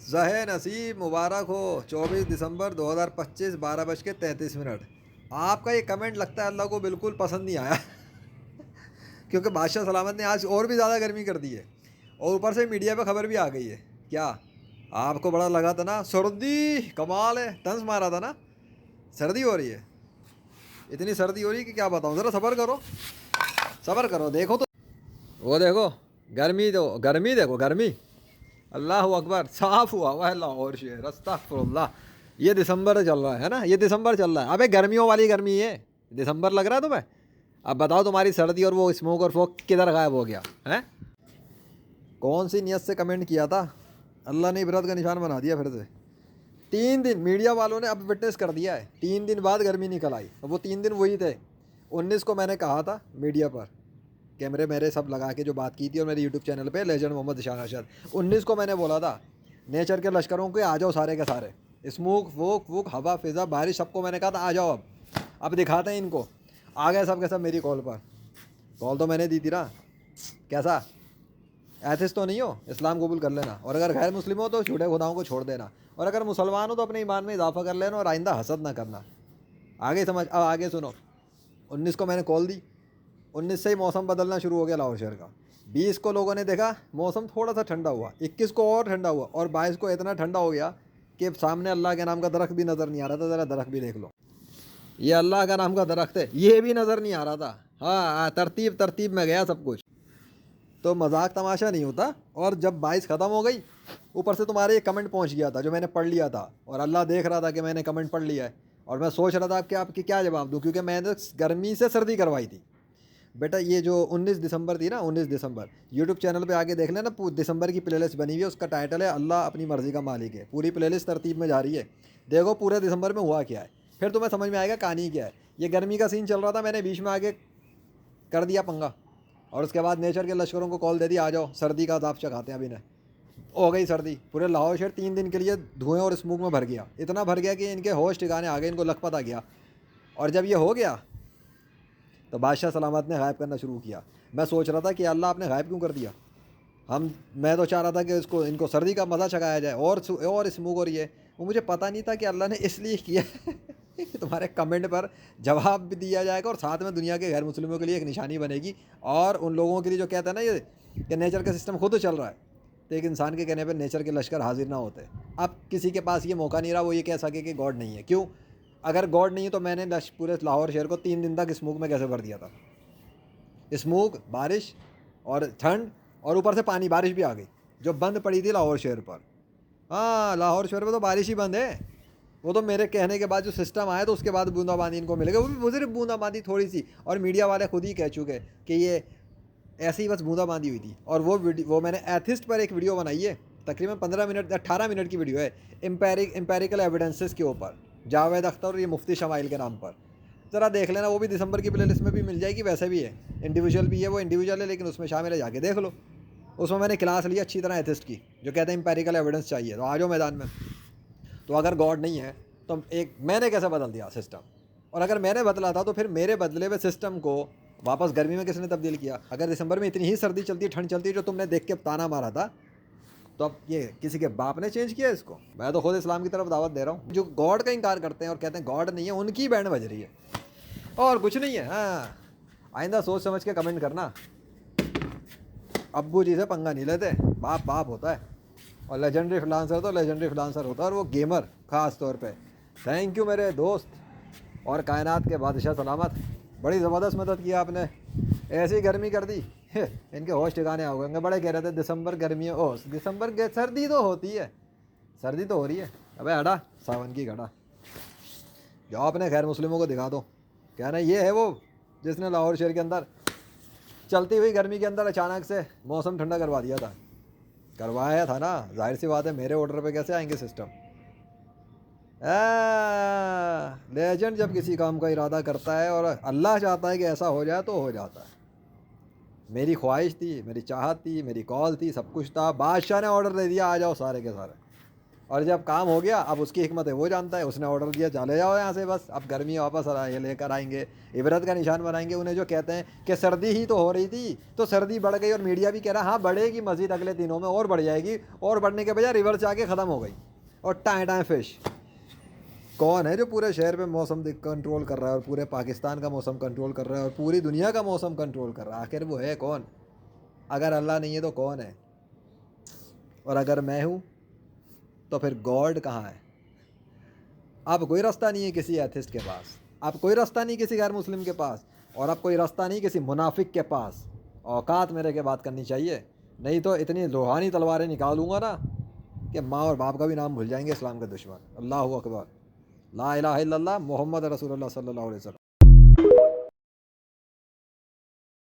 ज़हे नसीब मुबारक हो। 24 दिसंबर 2025 12:33। आपका ये कमेंट लगता है अल्लाह को बिल्कुल पसंद नहीं आया क्योंकि बादशाह सलामत ने आज और भी ज़्यादा गर्मी कर दी है और ऊपर से मीडिया पे खबर भी आ गई है। क्या आपको बड़ा लगा था ना, सर्दी कमाल है, तंज मारा था ना, सर्दी हो रही है, इतनी सर्दी हो रही है कि क्या बताऊँ। ज़रा सब्र करो, सब्र करो। देखो तो वो देखो, गर्मी दो, गर्मी देखो, गर्मी, अल्लाह अकबर, साफ हुआ है लाहौर शहर, अस्तगफुरुल्लाह। ये दिसंबर चल रहा है ना, ये दिसंबर चल रहा है। अबे गर्मियों वाली गर्मी है, दिसंबर लग रहा है तुम्हें? अब बताओ तुम्हारी सर्दी और वो स्मोक और फोक किधर गायब हो गया है? कौन सी नियत से कमेंट किया था, अल्लाह ने इबरत का निशान बना दिया फिर से। 3 दिन मीडिया वालों ने अब विटनेस कर दिया है, 3 दिन बाद गर्मी निकल आई। और वो 3 दिन वही थे। 19 को मैंने कहा था मीडिया पर, कैमरे मेरे सब लगा के जो बात की थी, और मेरे यूट्यूब चैनल पे लेजेंड मोहम्मद इशान अरशद, 19 को मैंने बोला था नेचर के लश्करों के आ जाओ सारे के सारे, स्मोक वोक वुक हवा फिजा बारिश सबको मैंने कहा था आ जाओ। अब दिखाते हैं इनको। आ गए सब के सब मेरी कॉल पर। कॉल तो मैंने दी थी ना। कैसा, एथिस्ट तो नहीं हो, इस्लाम कबूल कर लेना, और अगर गैर मुस्लिम हो तो झूठे खुदाओं को छोड़ देना, और अगर मुसलमान हो तो अपने ईमान में इजाफा कर लेना और आइंदा हसद ना करना। आगे समझ। अब आगे सुनो। 19 को मैंने कॉल दी, 19 से ही मौसम बदलना शुरू हो गया लाहौर शहर का। 20 को लोगों ने देखा मौसम थोड़ा सा ठंडा हुआ, 21 को और ठंडा हुआ, और 22 को इतना ठंडा हो गया कि सामने अल्लाह के नाम का दरख्त भी नज़र नहीं आ रहा था। ज़रा दरख्त भी देख लो, ये अल्लाह का नाम का दरख्त है, ये भी नज़र नहीं आ रहा था। हाँ, तरतीब तरतीब में गया सब कुछ। तो मजाक तमाशा नहीं होता। और जब 22 ख़त्म हो गई, ऊपर से तुम्हारे ये कमेंट पहुंच गया था जो मैंने पढ़ लिया था, और अल्लाह देख रहा था कि मैंने कमेंट पढ़ लिया है, और मैं सोच रहा था कि आपकी क्या जवाब दूँ, क्योंकि मैंने गर्मी से सर्दी करवाई थी। बेटा ये जो 19 दिसंबर थी ना, 19 दिसंबर, यूट्यूब चैनल पे आके देख लेना, दिसंबर की प्लेलिस्ट बनी हुई है, उसका टाइटल है अल्लाह अपनी मर्ज़ी का मालिक है। पूरी प्लेलिस्ट तरतीब में जा रही है, देखो पूरे दिसंबर में हुआ क्या है, फिर तुम्हें समझ में आएगा कहानी क्या है। ये गर्मी का सीन चल रहा था, मैंने बीच में आगे कर दिया पंगा, और उसके बाद नेचर के लश्करों को कॉल दे दी आ जाओ सर्दी का अजाब चखाते हैं। अभी ने हो गई सर्दी, पूरे लाहौर शहर 3 दिन के लिए धुएं और स्मोक में भर गया, इतना भर गया कि इनके होश ठिकाने आ गए, इनको लखपत आ गया। और जब ये हो गया तो बादशाह सलामत ने गायब करना शुरू किया। मैं सोच रहा था कि अल्लाह आपने गायब क्यों कर दिया। मैं तो चाह रहा था कि इसको इनको सर्दी का मज़ा चखाया जाए, और स्मोक और ये। वो मुझे पता नहीं था कि अल्लाह ने इसलिए किया कि तुम्हारे कमेंट पर जवाब भी दिया जाएगा, और साथ में दुनिया के गैर मुस्लिमों के लिए एक निशानी बनेगी, और उन लोगों के लिए जो कहते हैं ना ये कि नेचर का सिस्टम खुद चल रहा है, तो एक इंसान के कहने पर नेचर के लश्कर हाजिर ना होते। अब किसी के पास ये मौका नहीं रहा वो ये कह सके कि गॉड नहीं है। क्यों? अगर गॉड नहीं है तो मैंने पूरे लाहौर शहर को 3 दिन तक स्मोक में कैसे भर दिया था। स्मोक, बारिश और ठंड, और ऊपर से पानी, बारिश भी आ गई जो बंद पड़ी थी लाहौर शहर पर। हाँ, लाहौर शहर पर तो बारिश ही बंद है। वो तो मेरे कहने के बाद जो सिस्टम आया तो उसके बाद बूंदाबांदी इनको मिलेगा, वो सिर्फ बूंदाबांदी थोड़ी सी, और मीडिया वाले खुद ही कह चुके कि ये ऐसे ही बस बूंदाबांदी हुई थी। और वो मैंने एथिस्ट पर एक वीडियो बनाई है, तकरीबन 15 मिनट 18 मिनट की वीडियो है, एम्पेरिकल एविडेंसेस के ऊपर, जावेद अख्तर और ये मुफ्ती शमाइल के नाम पर। ज़रा देख लेना, वो भी दिसंबर की प्लेलिस्ट में भी मिल जाएगी, वैसे भी है, इंडिविजुअल भी है, वो इंडिविजुअल है लेकिन उसमें शामिल है, जाके देख लो। उसमें मैंने क्लास ली अच्छी तरह एथिस्ट की, जो कहते हैं एम्पेरिकल एविडेंस चाहिए तो आ जाओ मैदान में। तो अगर गॉड नहीं है तो एक मैंने कैसे बदल दिया सिस्टम, और अगर मैंने बदला था तो फिर मेरे बदले हुए सिस्टम को वापस गर्मी में किसने तब्दील किया। अगर दिसंबर में इतनी ही सर्दी चलती, ठंड चलती जो तुमने देख के ताना मारा था, तो अब ये किसी के बाप ने चेंज किया इसको। मैं तो खुद इस्लाम की तरफ दावत दे रहा हूँ। जो गॉड का इनकार करते हैं और कहते हैं गॉड नहीं है, उनकी बैंड बज रही है और कुछ नहीं है। हाँ, आइंदा सोच समझ के कमेंट करना। अब्बू जी से पंगा नहीं लेते, बाप बाप होता है, और लेजेंडरी फ्रीलांसर तो लेजेंडरी फ्रीलांसर होता है, और वो गेमर ख़ास तौर पे। थैंक यू मेरे दोस्त और कायनात के बादशाह सलामत, बड़ी ज़बरदस्त मदद की आपने, ऐसी गर्मी कर दी इनके होश ठिकाने आ गए। बड़े कह रहे थे दिसंबर गर्मी, ओ दिसंबर सर्दी तो होती है, सर्दी तो हो रही है। अबे हटा सावन की घटा, जाओ अपने गैर मुस्लिमों को दिखा दो। कहना ये है वो जिसने लाहौर शहर के अंदर चलती हुई गर्मी के अंदर अचानक से मौसम ठंडा करवा दिया था। करवाया था ना, जाहिर सी बात है, मेरे ऑर्डर पे कैसे आएंगे सिस्टम। लेजेंड जब किसी काम का इरादा करता है और अल्लाह चाहता है कि ऐसा हो जाए तो हो जाता है। मेरी ख्वाहिश थी, मेरी चाहत थी, मेरी कॉल थी, सब कुछ था, बादशाह ने ऑर्डर दे दिया आ जाओ सारे के सारे। اور جب کام ہو گیا اب اس کی حکمت ہے وہ جانتا ہے، اس نے آرڈر دیا چلے جاؤ یہاں سے، بس اب گرمی واپس یہ لے کر آئیں گے، عبرت کا نشان بنائیں گے انہیں جو کہتے ہیں کہ سردی ہی تو ہو رہی تھی تو سردی بڑھ گئی، اور میڈیا بھی کہہ رہا ہاں بڑھے گی مزید اگلے دنوں میں اور بڑھ جائے گی، اور بڑھنے کے بجائے ریورس آ کے ختم ہو گئی، اور ٹائیں ٹائیں فش۔ کون ہے جو پورے شہر پہ موسم کنٹرول کر رہا ہے، اور پورے پاکستان کا موسم کنٹرول کر رہا ہے، اور پوری دنیا کا موسم کنٹرول کر رہا ہے؟ آخر وہ ہے کون؟ اگر اللہ نہیں ہے تو کون ہے؟ اور اگر میں ہوں تو پھر گاڈ کہاں ہے؟ اب کوئی راستہ نہیں ہے کسی ایتھسٹ کے پاس، اب کوئی راستہ نہیں کسی غیر مسلم کے پاس، اور اب کوئی راستہ نہیں کسی منافق کے پاس۔ اوقات میرے کے بات کرنی چاہیے، نہیں تو اتنی روحانی تلواریں نکالوں گا نا کہ ماں اور باپ کا بھی نام بھول جائیں گے اسلام کے دشمن۔ اللہ اکبر، لا الہ الا اللہ محمد رسول اللہ صلی اللہ علیہ وسلم۔